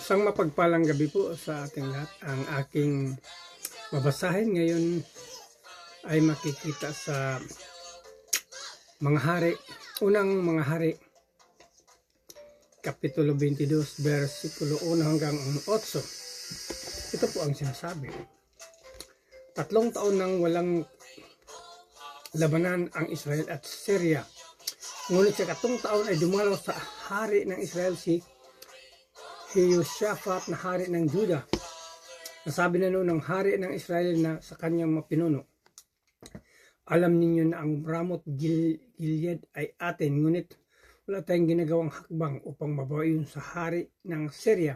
Isang mapagpalang gabi po sa ating lahat. Ang aking babasahin ngayon ay makikita sa mga hari, unang mga hari, Kapitulo 22, versikulo 1 hanggang 8. Ito po ang sinasabi. 3 taon nang walang labanan ang Israel at Syria. Ngunit sa 3 taon ay dumalaw sa hari ng Israel si Jehoshaphat na hari ng Juda. Nasabi na noon ng hari ng Israel na sa kanyang mapinuno, alam ninyo na ang Ramoth Gilead ay atin, ngunit wala tayong ginagawang hakbang upang mabawi yun sa hari ng Syria.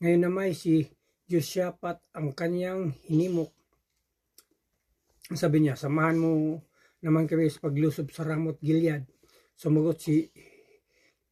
Ngayon naman si Jehoshaphat ang kanyang hinimok. Sabi niya, samahan mo naman kami sa paglusob sa Ramoth Gilead. Sumagot si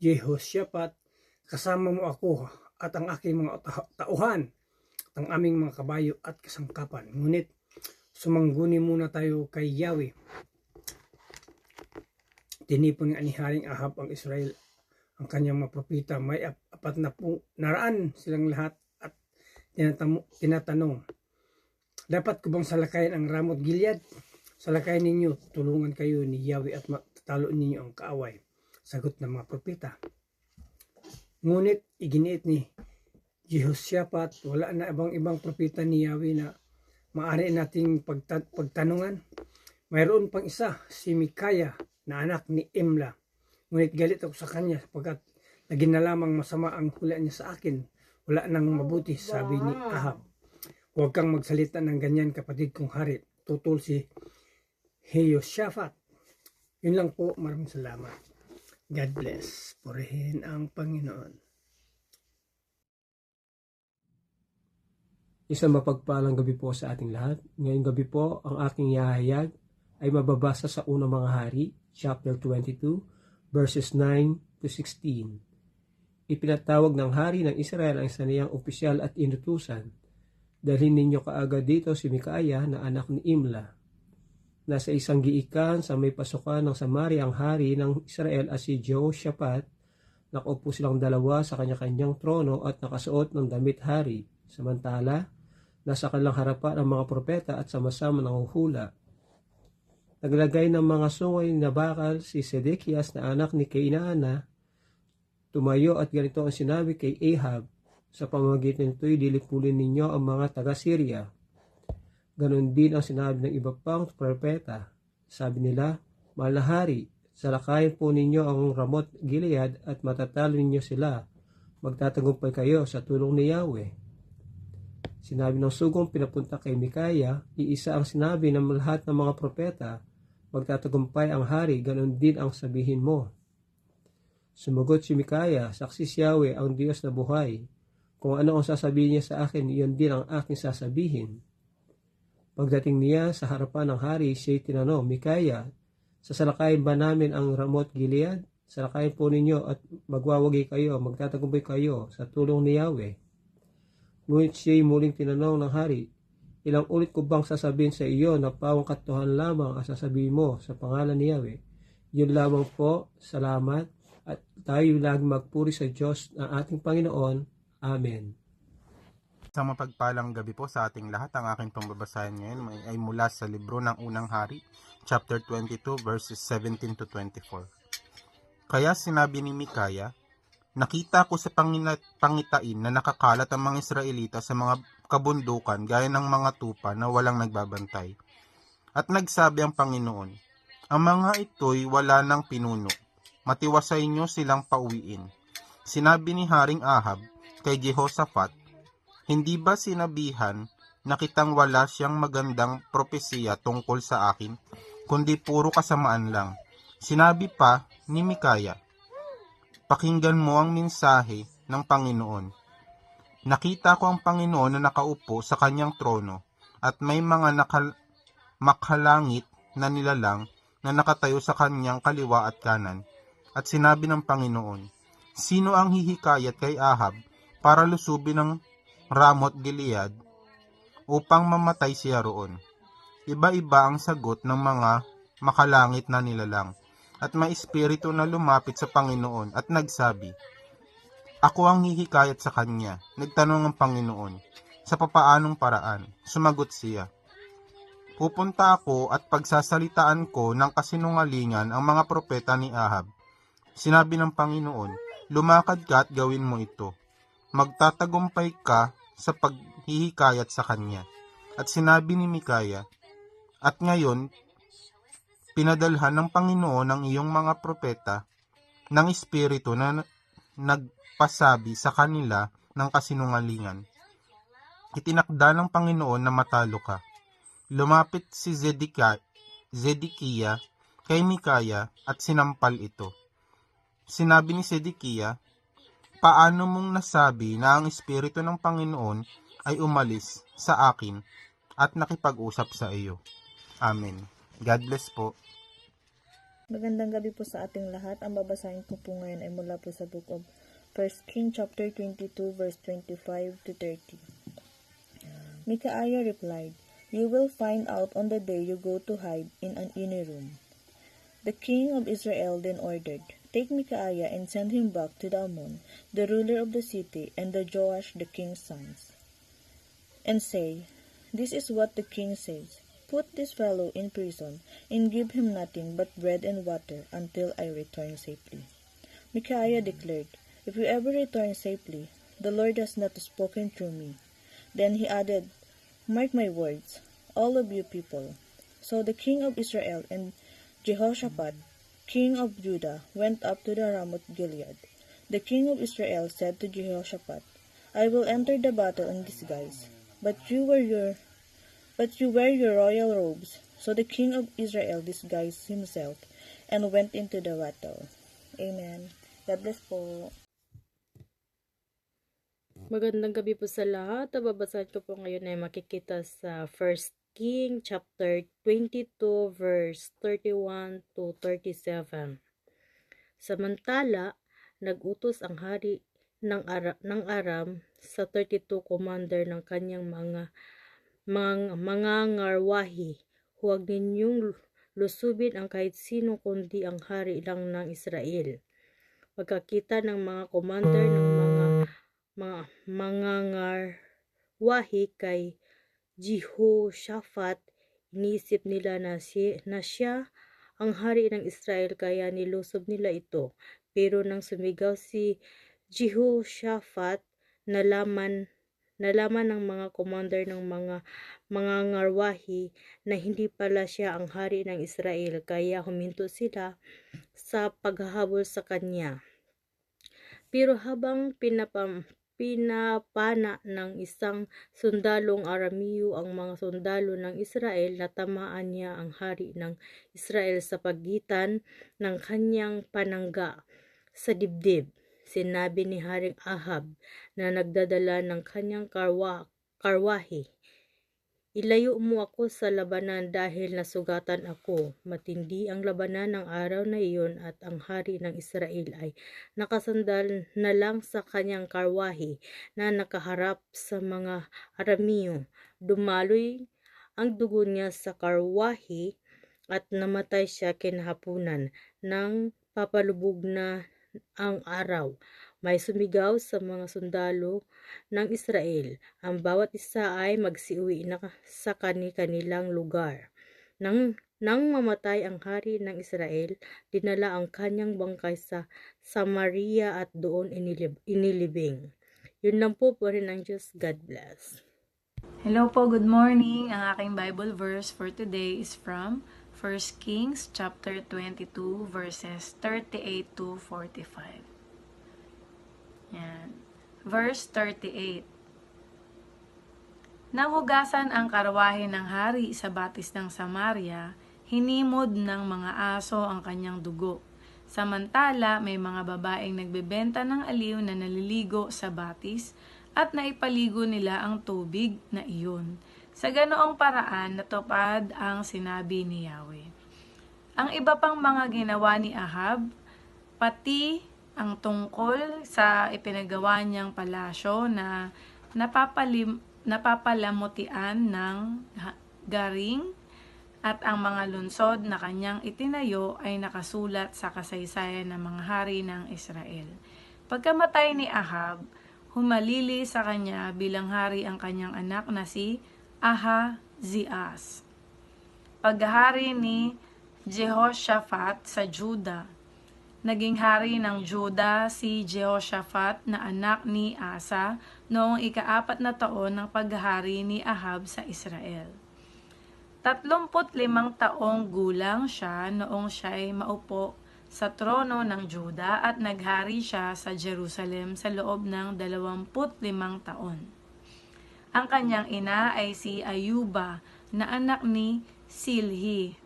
Jehoshaphat, kasama mo ako at ang aking mga tauhan at ang aming mga kabayo at kasangkapan. Ngunit sumangguni muna tayo kay Yahweh. Tinipon nga ni Haring Ahab ang Israel, ang kanyang mga propeta. May 40 silang lahat at tinatanong, dapat ko bang salakayin ang Ramoth Gilead? Salakayin ninyo, tulungan kayo ni Yahweh at matatalo ninyo ang kaaway. Sagot ng mga propeta. Ngunit iginiit ni Jehoshaphat, wala na ibang propeta ni Yahweh na maaari nating pagtanungan. Mayroon pang isa, si Mikaya na anak ni Imla. Ngunit galit ako sa kanya sapagkat naging na lamang masama ang hula niya sa akin. Wala nang mabuti, sabi ni Ahab. Huwag kang magsalita ng ganyan, kapatid kong hari. Tutol si Jehoshaphat. Yun lang po, maraming salamat. God bless. Purihin ang Panginoon. Isang mapagpalang gabi po sa ating lahat. Ngayong gabi po, ang aking ihahayag ay mababasa sa unang mga hari, chapter 22, verses 9 to 16. Ipinatawag ng hari ng Israel ang saniyang opisyal at inutusan. Dalhin ninyo kaagad dito si Mikaya na anak ni Imla. Nasa isang giikan sa may pasukan ng Samaria ang hari ng Israel at si Jehoshaphat. Nakaupo silang dalawa sa kanya-kanyang trono at nakasuot ng damit hari. Samantala, nasa kanilang harapan ang mga propeta at sama-sama nanguhula. Naglagay ng mga sungay na bakal si Sedekias na anak ni Kenaana. Tumayo at ganito ang sinabi kay Ahab, sa pamamagitan nito'y dilipulin ninyo ang mga taga-Syria. Ganon din ang sinabi ng iba pang propeta. Sabi nila, mahal na hari, salakayin po ninyo ang Ramoth Gilead at matatalo ninyo sila. Magtatagumpay kayo sa tulong ni Yahweh. Sinabi ng sugong pinapunta kay Mikaya, iisa ang sinabi ng lahat ng mga propeta, magtatagumpay ang hari, ganon din ang sabihin mo. Sumagot si Mikaya, saksi si Yahweh ang Diyos na buhay. Kung ano ang sasabihin niya sa akin, iyon din ang aking sasabihin. Pagdating niya sa harapan ng hari, siya'y tinanong, Mikaya, sasalakayin ba namin ang Ramoth Gilead? Salakayin po ninyo at magwawagi kayo, magtatagumpay kayo sa tulong ni Yahweh. Ngunit siya'y muling tinanong ng hari, ilang ulit ko bang sasabihin sa iyo na pawang katotohanan lamang ang sasabihin mo sa pangalan ni Yahweh? Yun lamang po, salamat, at tayo lagi magpuri sa Diyos na ating Panginoon. Amen. Isang mapagpalang gabi po sa ating lahat. Ang aking pambabasahin ngayon ay mula sa libro ng Unang Hari, chapter 22, verses 17 to 24. Kaya sinabi ni Mikaya, nakita ko sa pangitain na nakakalat ang mga Israelita sa mga kabundukan gaya ng mga tupa na walang nagbabantay. At nagsabi ang Panginoon, ang mga ito'y wala ng pinuno. Matiwasay nyo silang pauwiin. Sinabi ni Haring Ahab kay Jehoshaphat, hindi ba sinabihan na kitang wala siyang magandang propesiya tungkol sa akin, kundi puro kasamaan lang? Sinabi pa ni Mikaya, pakinggan mo ang mensahe ng Panginoon. Nakita ko ang Panginoon na nakaupo sa kanyang trono at may mga makalangit na nilalang na nakatayo sa kanyang kaliwa at kanan. At sinabi ng Panginoon, sino ang hihikayat kay Ahab para lusubin ng Ramoth Gilead upang mamatay siya roon? Iba-iba ang sagot ng mga makalangit na nilalang. At may espiritu na lumapit sa Panginoon at nagsabi, Ako ang hihikayat sa kanya, nagtanong ang Panginoon. Sa papaanong paraan? Sumagot siya. Pupunta ako at pagsasalitaan ko ng kasinungalingan ang mga propeta ni Ahab. Sinabi ng Panginoon, lumakad ka at gawin mo ito. Magtatagumpay ka sa paghihikayat sa kanya. At sinabi ni Mikaya, at ngayon, pinadalhan ng Panginoon ang iyong mga propeta ng espiritu na nagpasabi sa kanila ng kasinungalingan. Itinakda ng Panginoon na matalo ka. Lumapit si Zedekiah kay Mikaya at sinampal ito. Sinabi ni Zedekiah, paano mong nasabi na ang espiritu ng Panginoon ay umalis sa akin at nakipag-usap sa iyo? Amen. God bless po. Magandang gabi po sa ating lahat. Ang babasahin ko po ngayon ay mula po sa book of 1 Kings chapter 22 verse 25 to 30. Micaiah replied, "You will find out on the day you go to hide in an inner room." The king of Israel then ordered, "Take Micaiah and send him back to the Ammon, the ruler of the city, and the Joash the king's sons, and say, 'This is what the king says. Put this fellow in prison, and give him nothing but bread and water until I return safely.'" Micaiah declared, "If you ever return safely, the Lord has not spoken through me." Then he added, "Mark my words, all of you people." So the king of Israel and Jehoshaphat, king of Judah, went up to the Ramoth Gilead. The king of Israel said to Jehoshaphat, "I will enter the battle in disguise, but you wear your royal robes." So the king of Israel disguised himself and went into the battle. Amen. God bless po. Magandang gabi po sa lahat. Ang babasahin ko po ngayon ay makikita sa 1 King chapter 22 verse 31 to 37. Samantala, nagutos ang hari ng Aram sa 32 commander ng kanyang mga ngarwahi, "Huwag ninyong lusubin ang kahit sino kundi ang hari lang ng Israel." Pagkakita ng mga commander ng mga ngarwahi kay Jehoshaphat, inisip nila na siya ang hari ng Israel, kaya nilusob nila ito. Pero nang sumigaw si Jehoshaphat, nalaman ng mga commander ng mga ngarwahi na hindi pala siya ang hari ng Israel, kaya huminto sila sa paghahabol sa kanya. Pero habang pinapana ng isang sundalong Arameo ang mga sundalo ng Israel, natamaan niya ang hari ng Israel sa pagitan ng kanyang panangga sa dibdib. Sinabi ni Haring Ahab na nagdadala ng kanyang karwahe, "Ilayo mo ako sa labanan dahil nasugatan ako." Matindi ang labanan ng araw na iyon at ang hari ng Israel ay nakasandal na lang sa kanyang karwahe na nakaharap sa mga Arameo. Dumaloy ang dugo niya sa karwahe at namatay siya kinahapunan nang papalubog na ang araw. May sumigaw sa mga sundalo ng Israel, ang bawat isa ay magsiuwi na sa kanilang lugar. Nang mamatay ang hari ng Israel, dinala ang kanyang bangkay sa Samaria at doon inilibing. Yun lang po rin ang Diyos. God bless. Hello po, good morning. Ang aking Bible verse for today is from 1 Kings chapter 22 verses 38 to 45. Yan. Verse 38. Nang hugasan ang karwahe ng hari sa batis ng Samaria, hinimod ng mga aso ang kanyang dugo. Samantala, may mga babaeng nagbebenta ng aliw na naliligo sa batis at naipaligo nila ang tubig na iyon. Sa ganoong paraan, natupad ang sinabi ni Yahweh. Ang iba pang mga ginawa ni Ahab, pati ang tungkol sa ipinagawa niyang palasyo na napapalamutian ng garing at ang mga lunsod na kanyang itinayo ay nakasulat sa kasaysayan ng mga hari ng Israel. Pagkamatay ni Ahab, humalili sa kanya bilang hari ang kanyang anak na si Ahazias. Paghahari ni Jehoshaphat sa Juda. Naging hari ng Juda si Jehoshaphat na anak ni Asa noong ika-4 na taon ng paghahari ni Ahab sa Israel. 35 taong gulang siya noong siya'y maupo sa trono ng Juda at naghari siya sa Jerusalem sa loob ng 25 taon. Ang kanyang ina ay si Ayuba na anak ni Silhi.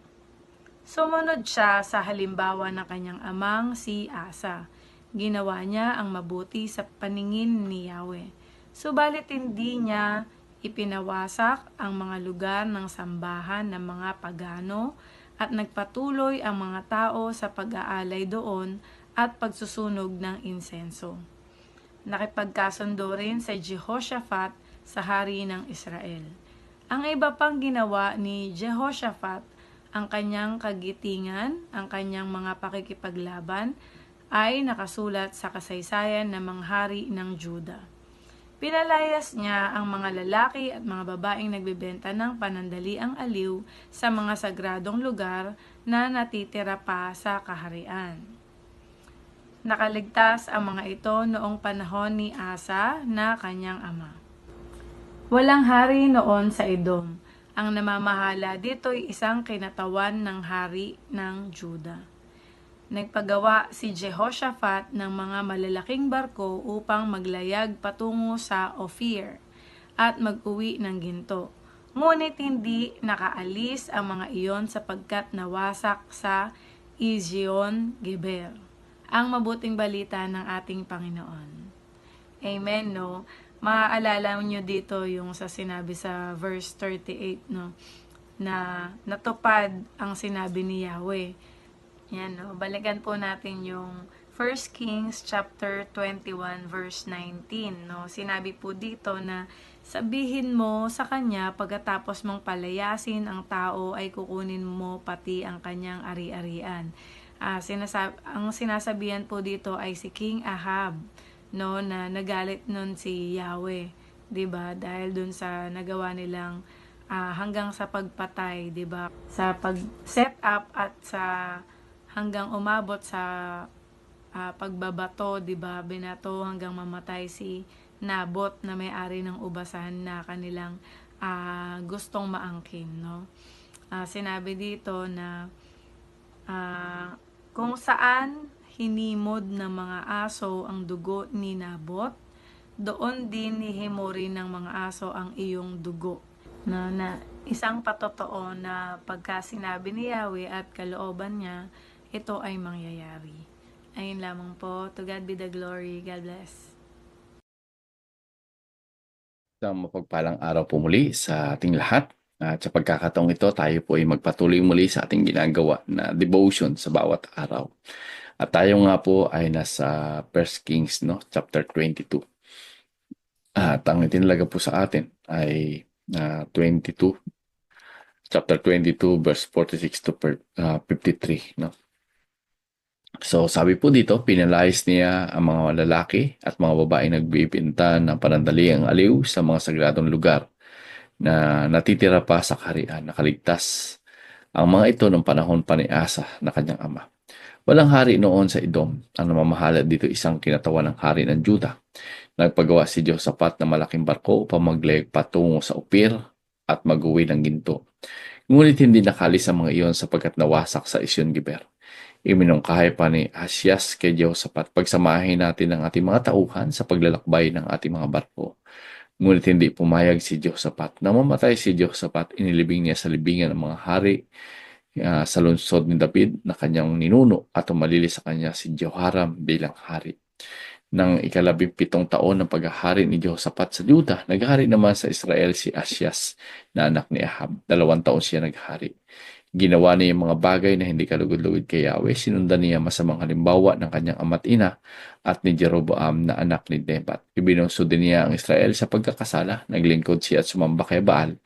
Sumunod siya sa halimbawa ng kanyang amang si Asa. Ginawa niya ang mabuti sa paningin ni Yahweh. Subalit hindi niya ipinawasak ang mga lugar ng sambahan ng mga pagano at nagpatuloy ang mga tao sa pag-aalay doon at pagsusunog ng insenso. Nakipagkasundo rin sa Jehoshaphat sa hari ng Israel. Ang iba pang ginawa ni Jehoshaphat, ang kanyang kagitingan, ang kanyang mga pakikipaglaban, ay nakasulat sa kasaysayan ng mga hari ng Juda. Pinalayas niya ang mga lalaki at mga babaeng nagbebenta ng panandaliang aliw sa mga sagradong lugar na natitira pa sa kaharian. Nakaligtas ang mga ito noong panahon ni Asa na kanyang ama. Walang hari noon sa Edom. Ang namamahala dito ay isang kinatawan ng hari ng Juda. Nagpagawa si Jehoshaphat ng mga malalaking barko upang maglayag patungo sa Ophir at mag-uwi ng ginto. Ngunit hindi nakaalis ang mga iyon sapagkat nawasak sa Ezion Geber. Ang mabuting balita ng ating Panginoon. Amen, no? Maaalala nyo dito yung sa sinabi sa verse 38, no? Na natupad ang sinabi ni Yahweh. Yan, no? Balikan po natin yung 1 Kings chapter 21 verse 19, no? Sinabi po dito na sabihin mo sa kanya pagkatapos mong palayasin ang tao ay kukunin mo pati ang kanyang ari-arian. Ang sinasabihan po dito ay si King Ahab, no, na nagalit nun si Yahweh, 'di ba? Dahil dun sa nagawa nilang hanggang sa pagpatay, 'di ba? Sa pag-set up at sa hanggang umabot sa pagbabato, 'di ba? Binato hanggang mamatay si Nabot na may-ari ng ubasan na kanilang gustong maangkin, no? Sinabi dito na kung saan hinimod ng mga aso ang dugo ni Nabot, doon din hihimori ng mga aso ang iyong dugo. Na isang patotoo na pagka sinabi ni Yahweh at kalooban niya, ito ay mangyayari. Ayun lamang po. To God be the glory. God bless. Isang mapagpalang araw po muli sa ating lahat. At sa pagkakataong ito, tayo po ay magpatuloy muli sa ating ginagawa na devotion sa bawat araw. At tayo nga po ay nasa 1 Kings, no, chapter 22. At ang itinalaga po sa atin ay chapter 22 verse 46 to 53. No? So sabi po dito, pinalayas niya ang mga lalaki at mga babaeng nagbibinta ng panandaliang aliw sa mga sagradong lugar na natitira pa sa kaharian, nakaligtas ang mga ito ng panahon pa ni Asa na kanyang ama. Walang hari noon sa Edom. Ang namamahala dito isang kinatawan ng hari ng Juda. Nagpagawa si Jehoshaphat ng malaking barko upang maglayag patungo sa Ophir at mag-uwi ng ginto. Ngunit hindi nakalis ang mga iyon sapagkat nawasak sa Ezion Geber. Iminungkahi pa ni Ahasias kay Jehoshaphat, pagsamahin natin ang ating mga tauhan sa paglalakbay ng ating mga barko. Ngunit hindi pumayag si Jehoshaphat. Nang mamatay si Jehoshaphat, inilibing niya sa libingan ng mga hari sa lungsod ni David na kanyang ninuno at umalili sa kanya si Jehoram bilang hari. Nang 17 taon ng paghahari ni Jehoshaphat sa Juda, naghari naman sa Israel si Ahasias na anak ni Ahab. 2 taon siya naghari. Ginawa niya yung mga bagay na hindi kalugod-lugod kay Yahweh. Sinundan niya masamang halimbawa ng kanyang ama't ina at ni Jeroboam na anak ni Nebat. Ibinunsod din niya ang Israel sa pagkakasala. Naglingkod siya at sumamba kay Baal.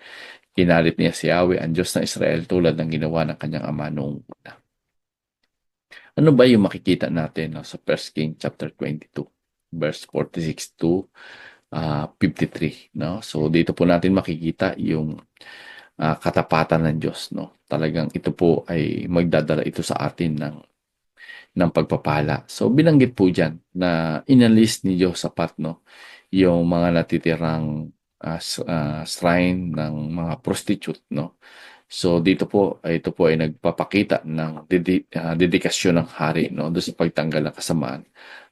Kinalit niya si Yahweh, ang Diyos ng Israel, tulad ng ginawa ng kanyang ama noong una. Ano ba yung makikita natin sa 1 King chapter 22? verse 46 to 53, no? So dito po natin makikita yung katapatan ng Diyos, no? Talagang ito po ay magdadala ito sa atin ng pagpapala. So binanggit po diyan na inalis ni Josaphat, no, yung mga natitirang shrine ng mga prostitute, no. So dito po ito po ay nagpapakita ng dedikasyon ng hari, no, doon sa pagtanggal ng kasamaan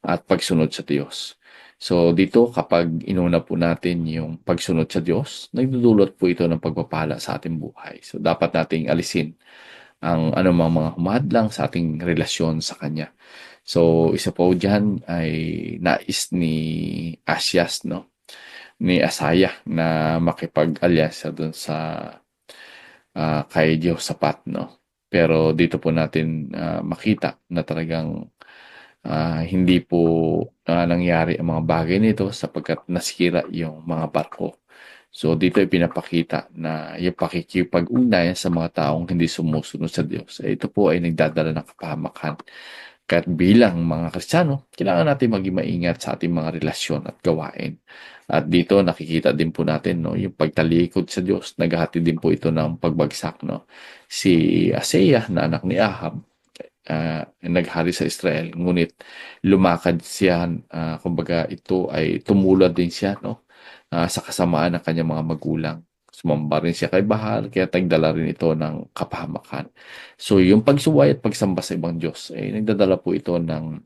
at pagsunod sa Diyos. So dito kapag inuna po natin yung pagsunod sa Diyos, nagdudulot po ito ng pagpapala sa ating buhay. So dapat nating alisin ang anumang mga humadlang sa ating relasyon sa Kanya. So isa po dyan ay nais ni Asyas, no, ni Asaya na makipag-alyansa dun sa kay Jehoshaphat, no. Pero dito po natin makita na talagang hindi po nangyari ang mga bagay nito sapagkat nasira yung mga barko. So dito ay pinapakita na yung pakikipag-ugnayan sa mga taong hindi sumusunod sa Diyos. Ito po ay nagdadala ng kapahamakan. Kaya't bilang mga Kristiyano, kailangan natin maging maingat sa ating mga relasyon at gawain. At dito nakikita din po natin, no, yung pagtalikod sa Diyos. Naghahatid din po ito ng pagbagsak, no. Si Asaya na anak ni Ahab, naghari sa Israel, ngunit lumakad siya, kumbaga ito ay tumulad din siya, no, sa kasamaan ng kanyang mga magulang. Sumamba rin siya kay Bahal, kaya nagdala rin ito ng kapahamakan. So yung pagsuway at pagsamba sa ibang Diyos, nagdadala po ito ng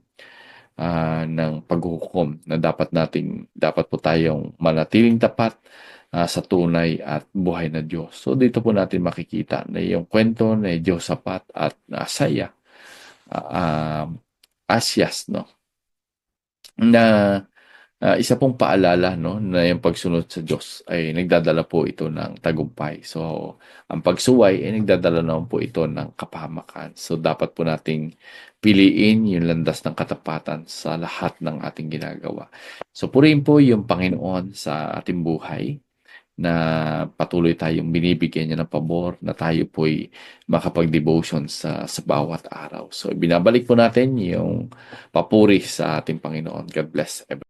paghuhukom na dapat po tayong manatiling tapat sa tunay at buhay na Diyos. So dito po natin makikita na yung kwento ni Josaphat at Asaya, Asyas, no, na isa pong paalala, no, na yung pagsunod sa Diyos ay nagdadala po ito ng tagumpay. So ang pagsuway ay nagdadala naman po ito ng kapahamakan. So dapat po nating piliin yung landas ng katapatan sa lahat ng ating ginagawa. So purihin po yung Panginoon sa ating buhay, na patuloy tayong binibigyan niya ng pabor, na tayo po'y makapag-devotion sa bawat araw. So binabalik po natin yung papuri sa ating Panginoon. God bless everyone.